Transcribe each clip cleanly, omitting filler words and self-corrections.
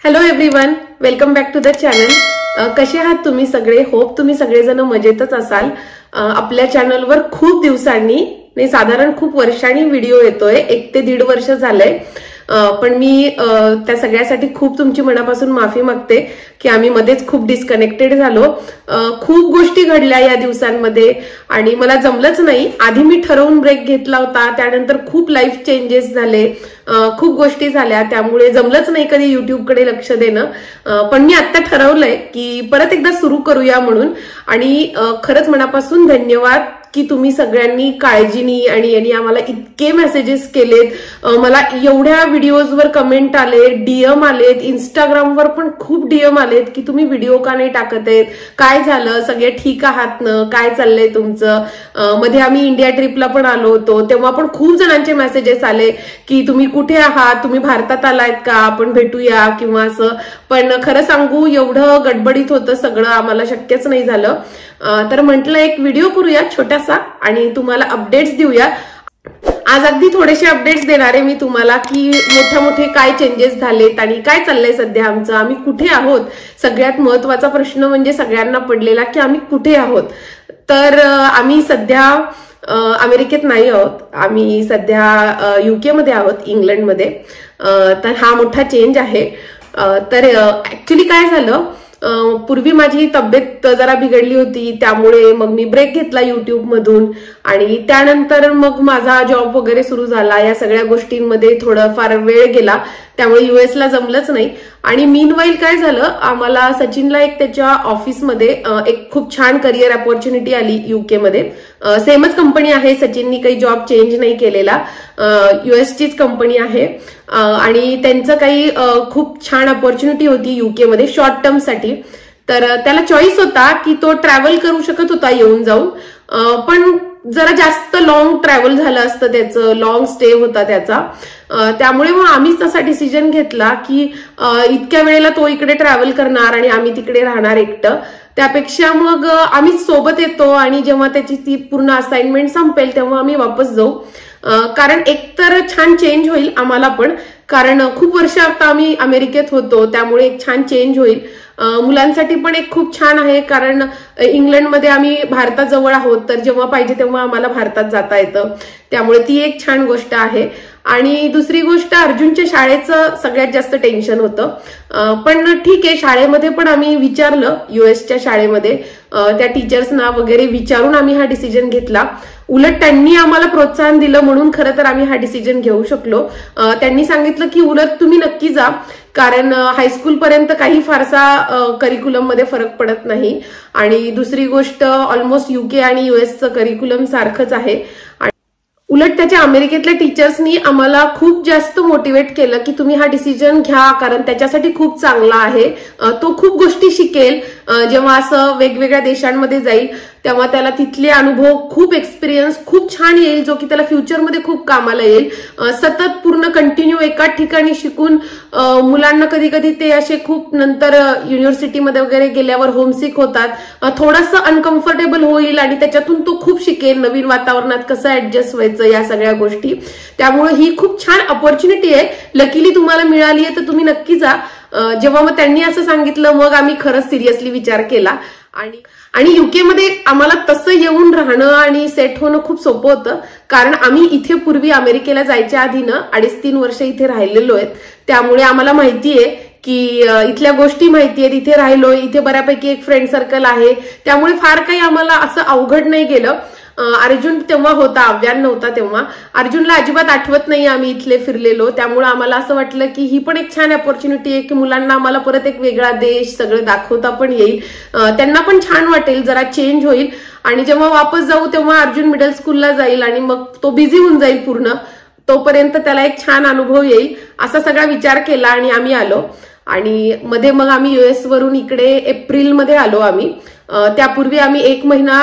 Hello everyone, welcome back to the channel. कसे आहात तुम्ही सगळे? होप तुम्ही सगळेजण मजेतच असाल. आपल्या चॅनलवर खूप दिवसांनी नाही, साधारण खूप वर्षांनी व्हिडिओ येतोय. 1 ते 1.5 वर्ष झालंय. पण मी त्या सगळ्यासाठी खूप तुमची मनापासून माफी मागते की आम्ही मध्येच खूप डिस्कनेक्टेड झालो. खूप गोष्टी घडल्या या दिवसांमध्ये आणि मला जमलंच नाही. आधी मी ठरवून ब्रेक घेतला होता, त्यानंतर खूप लाईफ चेंजेस झाले, खूप गोष्टी झाल्या, त्यामुळे जमलंच नाही कधी युट्यूबकडे लक्ष देणं. पण मी आता ठरवलंय की परत एकदा सुरू करूया म्हणून. आणि खरंच मनापासून धन्यवाद की तुम्ही सगळ्यांनी काळजीनी आणि यांनी आम्हाला इतके मेसेजेस केलेत. मला एवढ्या व्हिडिओजवर कमेंट आले, डीएम आलेत, इंस्टाग्रामवर पण खूप डीएम आलेत की तुम्ही व्हिडिओ का नाही टाकत आहेत, काय झालं, सगळे ठीक आहात ना, काय चाललंय तुमचं. मध्ये आम्ही इंडिया ट्रिपला पण आलो होतो, तेव्हा पण खूप जणांचे मेसेजेस आले की तुम्ही कुठे आहात, तुम्ही भारतात आलायत का, आपण भेटूया किंवा असं. पण खरं सांगू, एवढं गडबडीत होतं सगळं, आम्हाला शक्यच नाही झालं. तर म्हटलं एक व्हिडिओ करूया छोटासा आणि तुम्हाला अपडेट्स देऊया. आज अगदी थोडेसे अपडेट्स देणार आहे मी तुम्हाला की मोठे काय चेंजेस झालेत आणि काय चाललंय सध्या आमचं, आम्ही कुठे आहोत. सगळ्यात महत्वाचा प्रश्न म्हणजे सगळ्यांना पडलेला की आम्ही कुठे आहोत. तर आम्ही सध्या अमेरिकेत नाही आहोत, आम्ही सध्या युके मध्ये आहोत, इंग्लंडमध्ये. तर हा मोठा चेंज आहे. तर ऍक्च्युली काय झालं, पूर्वी माझी तब्येत जरा बिघडली होती, त्यामुळे मग मी ब्रेक घेतला युट्यूब मधून आणि त्यानंतर मग माझा जॉब वगैरे सुरू झाला. या सगळ्या गोष्टींमध्ये थोडाफार वेळ गेला, त्यामुळे युएसला जमलंच नाही. आणि मीनवाईल काय झालं, आम्हाला सचिनला एक त्याच्या ऑफिसमध्ये एक खूप छान करिअर अपॉर्च्युनिटी आली युके मध्ये. सेमच कंपनी आहे, सचिननी काही जॉब चेंज नाही केलेला, युएसचीच कंपनी आहे. आणि त्यांचं काही खूप छान अपॉर्च्युनिटी होती युके मध्ये शॉर्ट टर्म साठी. तर त्याला चॉईस होता की तो ट्रॅव्हल करू शकत होता येऊन जाऊन, पण जरा जास्त लॉंग ट्रॅव्हल झालं असतं, त्याचं लॉंग स्टे होता त्याचा. त्यामुळे मग आम्हीच तसा डिसिजन घेतला की इतक्या वेळेला तो इकडे ट्रॅव्हल करणार आणि आम्ही तिकडे राहणार एकटं, त्यापेक्षा मग आम्हीच सोबत येतो आणि जेव्हा त्याची ती पूर्ण असाइनमेंट संपेल तेव्हा आम्ही वापस जाऊ. कारण एकतर छान चेंज होईल आम्हाला पण, कारण खूप वर्ष आता आम्ही अमेरिकेत होतो, त्यामुळे एक छान चेंज होईल. मुलांसाठी पण एक खूप छान आहे, कारण इंग्लंडमध्ये आम्ही भारताजवळ आहोत, तर जेव्हा पाहिजे तेव्हा आम्हाला भारतात जाता येतं, त्यामुळे ती एक छान गोष्ट आहे. आणि दुसरी गोष्ट, अर्जुनच्या शाळेचं सगळ्यात जास्त टेन्शन होतं. पण ठीक आहे, शाळेमध्ये पण आम्ही विचारलं, युएसच्या शाळेमध्ये त्या टीचर्सना वगैरे विचारून आम्ही हा डिसिजन घेतला. उलट त्यांनी आम्हाला प्रोत्साहन दिलं, म्हणून खरं तर आम्ही हा डिसिजन घेऊ शकलो. त्यांनी सांगितलं की उलट तुम्ही नक्की जा, कारण हायस्कूल पर्यंत काही फारसा करिक्युलम मध्ये फरक पडत नाही. आणि दुसरी गोष्ट, ऑलमोस्ट युके आणि युएसचं करिक्युलम सारखंच आहे. उलट त्याच्या अमेरिकेतल्या टीचर्सनी आम्हाला खूप जास्त मोटिवेट केलं की तुम्ही हा डिसिजन घ्या, कारण त्याच्यासाठी खूप चांगला आहे. तो खूप गोष्टी शिकेल, जेव्हा असं वेगवेगळ्या देशांमध्ये जाईल तेव्हा त्याला तिथले अनुभव, खूप एक्सपिरियन्स खूप छान येईल, जो की त्याला फ्युचरमध्ये खूप कामाला येईल. सतत पूर्ण कंटिन्यू एकाच ठिकाणी शिकून मुलांना कधी कधी ते असे खूप नंतर युनिव्हर्सिटीमध्ये वगैरे गेल्यावर होमसिक होतात, थोडंसं अनकम्फर्टेबल होईल आणि त्याच्यातून तो खूप शिकेल, नवीन वातावरणात कसं ऍडजस्ट व्हायचं, या सगळ्या गोष्टी. त्यामुळे ही खूप छान अपॉर्च्युनिटी आहे, लकीली तुम्हाला मिळाली आहे, तर तुम्ही नक्की जा. जेव्हा मग त्यांनी असं सांगितलं, मग आम्ही खरंच सिरियसली विचार केला. आणि युके मध्ये आम्हाला तसं येऊन राहणं आणि सेट होणं खूप सोपं होतं, कारण आम्ही इथे पूर्वी अमेरिकेला जायच्या आधीनं 2.5-3 वर्ष इथे राहिलेलो आहेत. त्यामुळे आम्हाला माहितीये की इथल्या गोष्टी माहिती आहेत, इथे राहिलोय, इथे बऱ्यापैकी एक फ्रेंड सर्कल आहे, त्यामुळे फार काही आम्हाला असं अवघड नाही गेलं. अर्जुन तेव्हा होता, अव्यान नव्हता तेव्हा. अर्जुनला अजिबात आठवत नाही आम्ही इथले फिरलेलो, त्यामुळे आम्हाला असं वाटलं की ही पण एक छान अपॉर्च्युनिटी आहे की मुलांना आम्हाला परत एक वेगळा देश सगळं दाखवता पण येईल, त्यांना पण छान वाटेल, जरा चेंज होईल. आणि जेव्हा वापस जाऊ तेव्हा अर्जुन मिडल स्कूलला जाईल आणि मग तो बिझी होऊन जाईल पूर्ण, तोपर्यंत त्याला एक छान अनुभव येईल, असा सगळा विचार केला आणि आम्ही आलो. आणि मध्ये मग आम्ही युएस वरून इकडे एप्रिलमध्ये आलो आम्ही. त्यापूर्वी आम्ही 1 महिना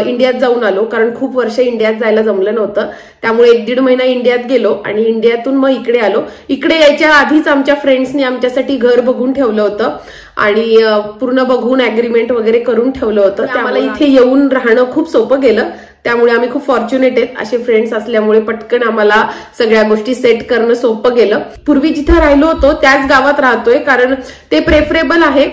इंडियात जाऊन आलो, कारण खूप वर्ष इंडियात जायला जमलं नव्हतं, त्यामुळे 1-1.5 महिना इंडियात गेलो आणि इंडियातून मग इकडे आलो. इकडे यायच्या आधीच आमच्या फ्रेंड्सनी आमच्यासाठी घर बघून ठेवलं होतं आणि पूर्ण बघून अग्रीमेंट वगैरे करून ठेवलं होतं. त्यामुळे इथे येऊन राहणं खूप सोपं गेलं. त्यामुळे आम्ही खूप फॉर्च्युनेट आहेत असे फ्रेंड्स असल्यामुळे पटकन आम्हाला सगळ्या गोष्टी सेट करणं सोपं गेलं. पूर्वी जिथे राहिलो होतो त्याच गावात राहतोय कारण ते प्रेफरेबल आहे.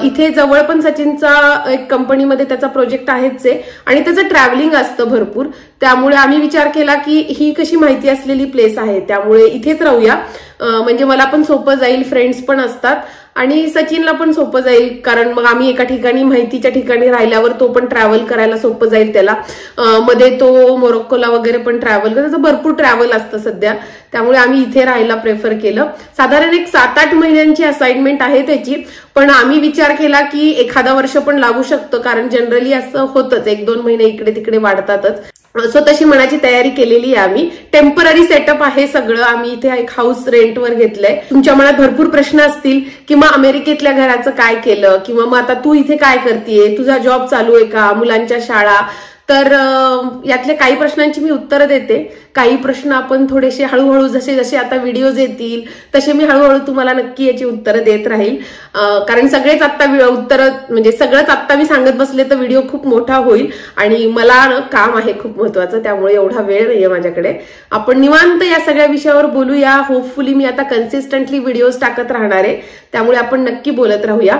इथे जवळ पण सचिनचा एक कंपनीमध्ये त्याचा प्रोजेक्ट आहेच आहे आणि त्याचं ट्रॅव्हलिंग असतं भरपूर. त्यामुळे आम्ही विचार केला की ही कशी माहिती असलेली प्लेस आहे त्यामुळे इथेच राहूया. म्हणजे मला पण सोपं जाईल, फ्रेंड्स पण असतात आणि सचिनला पण सोपं जाईल कारण मग आम्ही एका ठिकाणी माहितीच्या ठिकाणी राहिल्यावर तो पण ट्रॅव्हल करायला सोपं जाईल त्याला. मध्ये तो मोरोक्कोला वगैरे पण ट्रॅव्हल त्याचं भरपूर ट्रॅव्हल असतं सध्या. त्यामुळे आम्ही इथे राहायला प्रेफर केलं. साधारण एक 7-8 महिन्यांची असाइनमेंट आहे त्याची, पण आम्ही विचार केला की एखादा वर्ष पण लागू शकतं कारण जनरली असं होतंच, 1-2 महिने इकडे तिकडे वाढतातच. सो तशी मनाची तयारी केलेली आहे आम्ही. टेम्पररी सेटअप आहे सगळं. आम्ही इथे एक हाऊस रेंटवर घेतलंय. तुमच्या मनात भरपूर प्रश्न असतील की मग अमेरिकेतल्या घराचं काय केलं किंवा मग आता तू इथे काय करतेय, तुझा जॉब चालू आहे का, मुलांच्या शाळा. तर यातल्या काही प्रश्नांची मी उत्तरं देते. काही प्रश्न आपण थोडेसे हळूहळू जसे जसे आता व्हिडिओज येतील तसे मी हळूहळू तुम्हाला नक्की याची उत्तरं देत राहील. कारण सगळेच आत्ता उत्तरं म्हणजे सगळंच आत्ता मी सांगत बसले तर व्हिडिओ खूप मोठा होईल आणि मला काम आहे खूप महत्वाचं. त्यामुळे एवढा वेळ नाहीये माझ्याकडे. आपण निवांत या सगळ्या विषयावर बोलूया. होपफुली मी आता कन्सिस्टंटली व्हिडिओज टाकत राहणार आहे त्यामुळे आपण नक्की बोलत राहूया.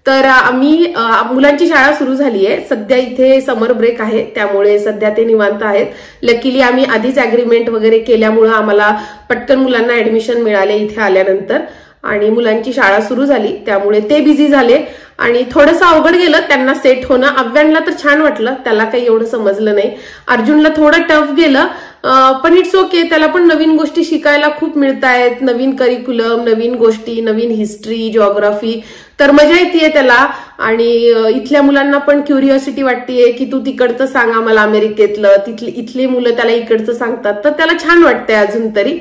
तर आम्ही मुलांची शाळा सुरू झाली आहे. सध्या इथे समर ब्रेक आहे त्यामुळे सध्या ते निवांत आहेत. लकीली आम्ही आधीच अग्रीमेंट वगैरे केल्यामुळं आम्हाला पटकन मुलांना ऍडमिशन मिळाले इथे आल्यानंतर आणि मुलांची शाळा सुरू झाली त्यामुळे ते बिझी झाले आणि थोडंसं अवघड गेलं त्यांना सेट होणं. अव्यांना तर छान वाटलं, त्याला काही एवढं समजलं नाही. अर्जुनला थोडं टफ गेलं पण इट्स ओके. त्याला पण नवीन गोष्टी शिकायला खूप मिळतायत, नवीन करिक्युलम, नवीन गोष्टी, नवीन हिस्ट्री, जिओग्राफी. तर मजा येते त्याला आणि इथल्या मुलांना पण क्युरिओसिटी वाटतेय की तू तिकडचं सांग आम्हाला अमेरिकेतलं. इथली मुलं त्याला इकडचं सांगतात तर त्याला छान वाटतंय अजून तरी.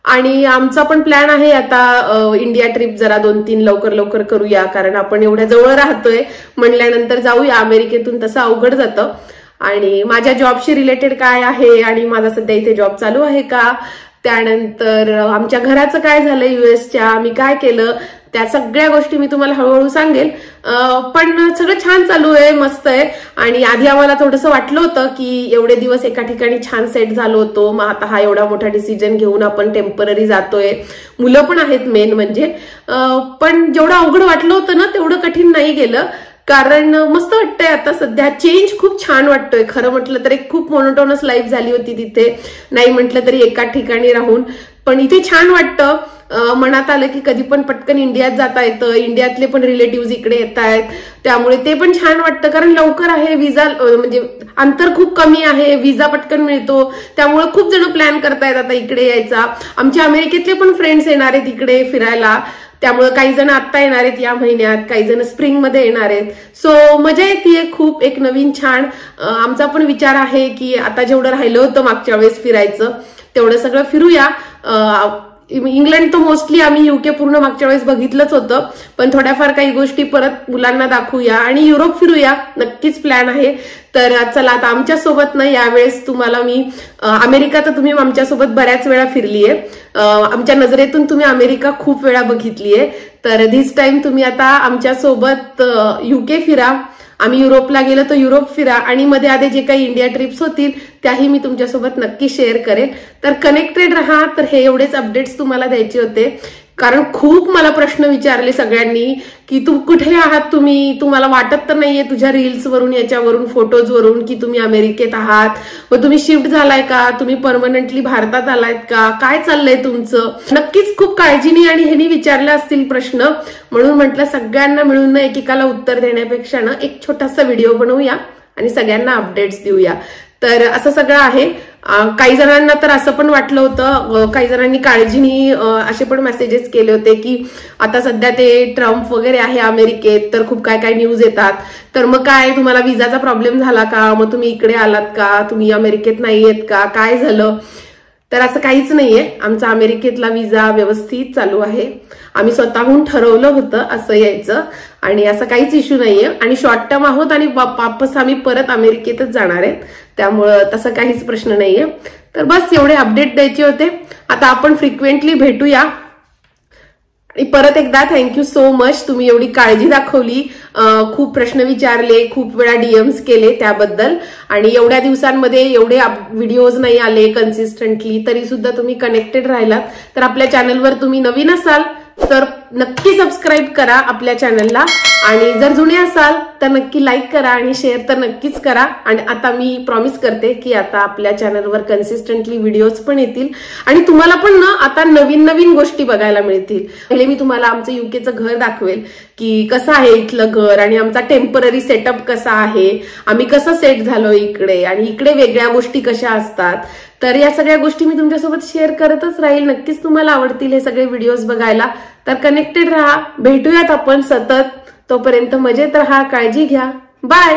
आणि आमचा पण प्लॅन आहे आता इंडिया ट्रिप जरा 2-3 लवकर करूया कारण आपण एवढ्या जवळ राहतोय म्हणल्यानंतर जाऊया. अमेरिकेतून तसं अवघड जातं. आणि माझ्या जॉबशी रिलेटेड काय आहे आणि माझा सध्या इथे जॉब चालू आहे का, त्यानंतर आमच्या घराचं काय झालं युएसच्या, मी काय केलं, त्या सगळ्या गोष्टी मी तुम्हाला हळूहळू सांगेल. पण सगळं छान चालू आहे, मस्त आहे. आणि आधी आम्हाला थोडंसं वाटलं होतं की एवढे दिवस एका ठिकाणी छान सेट झालो होतो, मग आता हा एवढा मोठा डिसिजन घेऊन आपण टेम्पररी जातोय, मुलं पण आहेत मेन म्हणजे. पण जेवढं अवघड वाटलं होतं ना तेवढं कठीण नाही गेलं कारण मस्त वाटतंय आता सध्या. चेंज खूप छान वाटतोय. खरं म्हटलं तर एक खूप मोनोटोनस लाईफ झाली होती तिथे, नाही म्हटलं तरी एका ठिकाणी राहून. पण इथे छान वाटतं. मनात आलं की कधी पण पटकन इंडियात जाता येतं, इंडियातले पण रिलेटिव्ह इकडे येत आहेत त्यामुळे ते पण छान वाटतं कारण लवकर आहे. विजा म्हणजे अंतर खूप कमी आहे, विजा पटकन मिळतो त्यामुळे खूप जण प्लॅन करतायत आता इकडे यायचा. आमच्या अमेरिकेतले पण फ्रेंड्स येणार आहेत इकडे फिरायला त्यामुळे काही जण आत्ता येणार आहेत या महिन्यात, काही जण स्प्रिंग मध्ये येणार आहेत. सो मजा येते खूप, एक नवीन छान. आमचा पण विचार आहे की आता जेवढं राहिलं होतं मागच्या वेळेस फिरायचं तेवढं सगळं फिरूया. इंग्लंड तर मोस्टली आम्ही युके पूर्ण मागच्या वेळेस बघितलंच होतं पण थोड्याफार काही गोष्टी परत मुलांना दाखवूया आणि युरोप फिरूया नक्कीच प्लॅन आहे. तर चला आता आमच्यासोबत ना यावेळेस तुम्हाला मी अमेरिका तर तुम्ही आमच्यासोबत बऱ्याच वेळा फिरलीये, आमच्या नजरेतून तुम्ही अमेरिका खूप वेळा बघितलीये. तर धिस टाइम तुम्ही आता आमच्यासोबत युके फिरा, आम्ही युरोपला गेलो तर युरोप फिरा आणि मध्ये आधी जे काही इंडिया ट्रिप्स होतील त्याही मी तुमच्यासोबत नक्की शेअर करेन. तर कनेक्टेड राहा. तर हे एवढेच अपडेट्स तुम्हाला द्यायचे होते कारण खूप मला प्रश्न विचारले सगळ्यांनी की तू कुठे आहात, तुम्हाला वाटत तर नाहीये तुझ्या रील्स वरून याच्यावरून फोटोज वरून की तुम्ही अमेरिकेत आहात, मग तुम्ही शिफ्ट झालाय का, तुम्ही परमनंटली भारतात आलायत का, काय चाललंय तुमचं. नक्कीच खूप काळजीने आणि ह्यांनी विचारले असतील प्रश्न म्हणून म्हटलं सगळ्यांना मिळून एकेकाला उत्तर देण्यापेक्षा ना एक छोटासा व्हिडिओ बनवूया आणि सगळ्यांना अपडेट्स देऊया. तर असं सगळं आहे. काही जणांना तर असं पण वाटलं होतं, काही जणांनी काळजीनी असे पण मेसेजेस केले होते की आता सध्या ते ट्रम्प वगैरे आहे अमेरिकेत तर खूप काय काय न्यूज येतात, तर मग काय तुम्हाला विजाचा प्रॉब्लेम झाला का, मग तुम्ही इकडे आलात का, तुम्ही अमेरिकेत नाही येत का, काय झालं. तर असं काहीच नाहीये. आमचा अमेरिकेतला विजा व्यवस्थित चालू आहे. आम्ही स्वतःहून ठरवलं होतं असं यायचं आणि असं काहीच इश्यू नाहीये आणि शॉर्ट टर्म आहोत आणि वापस आम्ही परत अमेरिकेतच जाणार आहेत त्यामुळं तसं काहीच प्रश्न नाहीये. तर बस एवढे अपडेट द्यायचे होते. आता आपण फ्रिक्वेंटली भेटूया आणि परत एकदा थँक्यू सो मच, तुम्ही एवढी काळजी दाखवली, खूप प्रश्न विचारले, खूप वेळा डीएम्स केले त्याबद्दल. आणि एवढ्या दिवसांमध्ये एवढे व्हिडिओज नाही आले कन्सिस्टंटली, तरी सुद्धा तुम्ही कनेक्टेड राहिलात. तर आपल्या चॅनलवर तुम्ही नवीन असाल तर नक्की सबस्क्राईब करा आपल्या चॅनलला, आणि जर जुने असाल तर नक्की लाईक करा आणि शेअर तर नक्कीच करा. आणि आता मी प्रॉमिस करते की आता आपल्या चॅनलवर कन्सिस्टंटली व्हिडिओज पण येतील आणि तुम्हाला पण ना आता नवीन नवीन गोष्टी बघायला मिळतील. पहिले मी तुम्हाला आमचं युकेचं घर दाखवेल की कसं आहे इथलं घर, आणि आमचा टेम्पररी सेटअप कसा आहे, आम्ही कसं सेट झालो इकडे, आणि इकडे वेगळ्या गोष्टी कशा असतात. तर या सगळ्या गोष्टी मी तुमच्यासोबत शेअर करतच राहील. नक्कीच तुम्हाला आवडतील हे सगळे व्हिडिओज बघायला. तर कनेक्टेड राहा, भेटूयात आपण सतत. तोपर्यंत मजेत राहा, काळजी घ्या, बाय.